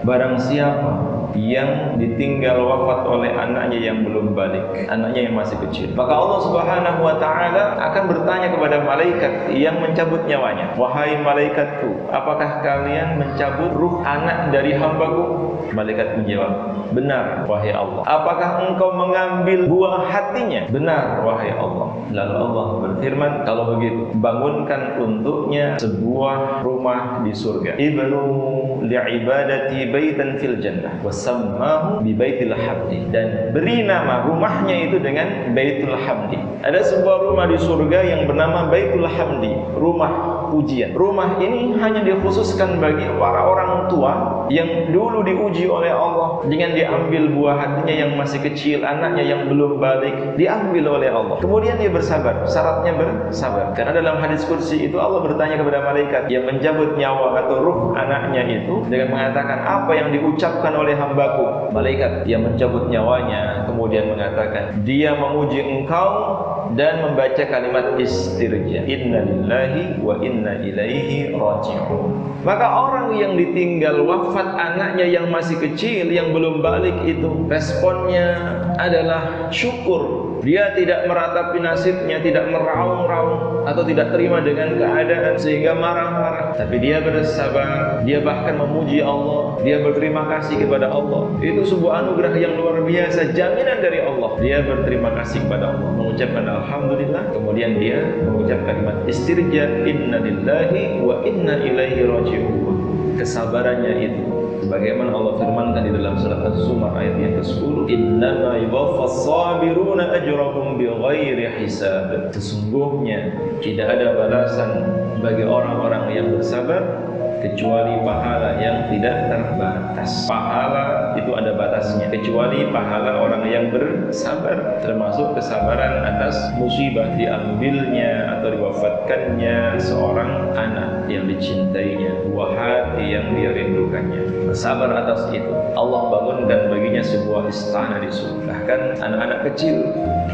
Barang siapa yang ditinggal wafat oleh anaknya yang belum balik, anaknya yang masih kecil, maka Allah Subhanahu wa ta'ala akan bertanya kepada malaikat yang mencabut nyawanya, wahai malaikatku, apakah kalian mencabut ruh anak dari hambaku? Malaikat menjawab, benar wahai Allah. Apakah engkau mengambil buah hatinya? Benar wahai Allah. Lalu Allah berfirman, kalau begitu bangunkan untuknya sebuah rumah di surga. Ibnu li'ibadati baitan fil jannah wasammahu bi baitil hamdi, dan beri nama rumahnya itu dengan Baitul Hamdi. Ada sebuah rumah di surga yang bernama Baitul Hamdi, rumah pujian. Rumah ini hanya dikhususkan bagi para orang tua yang dulu diuji oleh Allah dengan diambil buah hatinya yang masih kecil, anaknya yang belum balik, diambil oleh Allah. Kemudian dia bersabar, syaratnya bersabar. Karena dalam hadis kursi itu Allah bertanya kepada malaikat yang mencabut nyawa atau ruh anaknya itu dengan mengatakan, apa yang diucapkan oleh hambaku? Malaikat yang mencabut nyawanya kemudian mengatakan, dia memuji engkau dan membaca kalimat istirja, inna lillahi wa inna ilaihi raji'un. Maka orang yang ditinggal wafat anaknya yang masih kecil, yang belum balik itu, responnya adalah syukur. Dia tidak meratapi nasibnya, tidak meraung-raung atau tidak terima dengan keadaan sehingga marah-marah, tapi dia bersabar. Dia bahkan memuji Allah, dia berterima kasih kepada Allah. Itu sebuah anugerah yang luar biasa, jaminan dari Allah. Dia berterima kasih kepada Allah, mengucapkan alhamdulillah, kemudian dia mengucap kalimat istirja, inna lillahi wa inna ilaihi raji'un. Kesabarannya itu sebagaimana Allah firmankan di dalam surat Az-Zumar ayat yang ke-10, innama yuwaffas sabiruna ajrahum bighairi hisab. Sesungguhnya tidak ada balasan bagi orang-orang yang bersabar kecuali pahala yang tidak terbatas. Pahala itu ada batasnya, kecuali pahala orang yang bersabar, termasuk kesabaran atas musibah diambilnya atau diwafatkannya seorang anak yang dicintainya, buah hati yang dia rindukannya. Bersabar atas itu, Allah bangunkan baginya sebuah istana di surga. Bahkan anak-anak kecil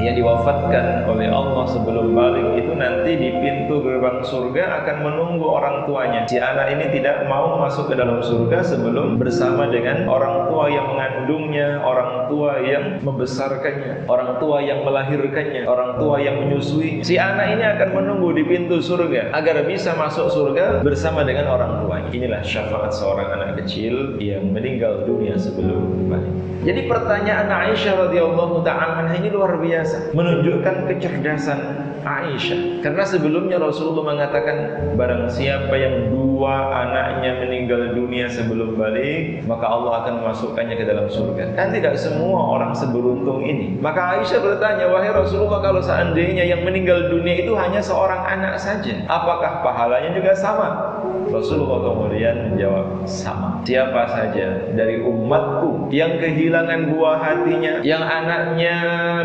yang diwafatkan oleh Allah sebelum balik itu nanti di pintu gerbang surga akan menunggu orang tuanya. Si anak ini tidak mau masuk ke dalam surga sebelum bersama dengan orang tua yang mengandungnya, orang tua yang membesarkannya, orang tua yang melahirkannya, orang tua yang menyusui. Si anak ini akan menunggu di pintu surga agar bisa masuk surga bersama dengan orang tuanya. Inilah syafaat seorang anak kecil yang meninggal dunia sebelum balik. Jadi pertanyaan Aisyah radhiyallahu ta'ala anha ini luar biasa, menunjukkan kecerdasan Aisyah. Karena sebelumnya Rasulullah mengatakan, barang siapa yang dua anaknya meninggal dunia sebelum balik, maka Allah akan memasukkannya ke dalam surga. Dan tidak semua orang seberuntung ini. Maka Aisyah bertanya, wahai Rasulullah, kalau seandainya yang meninggal dunia itu hanya seorang anak saja, apakah pahalanya juga sama? Rasulullah kemudian menjawab, sama. Siapa saja dari umatku yang kehilangan buah hatinya, yang anaknya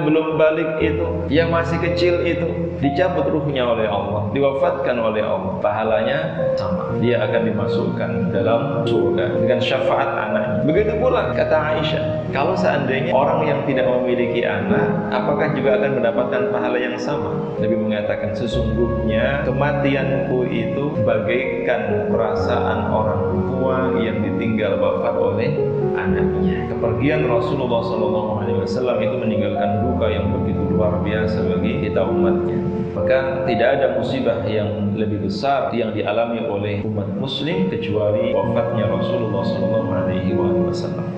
belum balik itu, yang masih kecil itu, dicabut ruhnya oleh Allah, diwafatkan oleh Allah, pahalanya sama. Dia akan dimasukkan dalam surga dengan syafaat anaknya. Begitu pula kata Aisyah, kalau seandainya orang yang tidak memiliki anak, apakah juga akan mendapatkan pahala yang sama? Nabi mengatakan, sesungguhnya kematianku itu bagaikan perasaan orang tua yang ditinggal wafat oleh anaknya. Kepergian Rasulullah SAW itu meninggalkan duka yang begitu luar biasa bagi kita umatnya. Maka tidak ada musibah yang lebih besar yang dialami oleh umat muslim kecuali wafatnya Rasulullah SAW.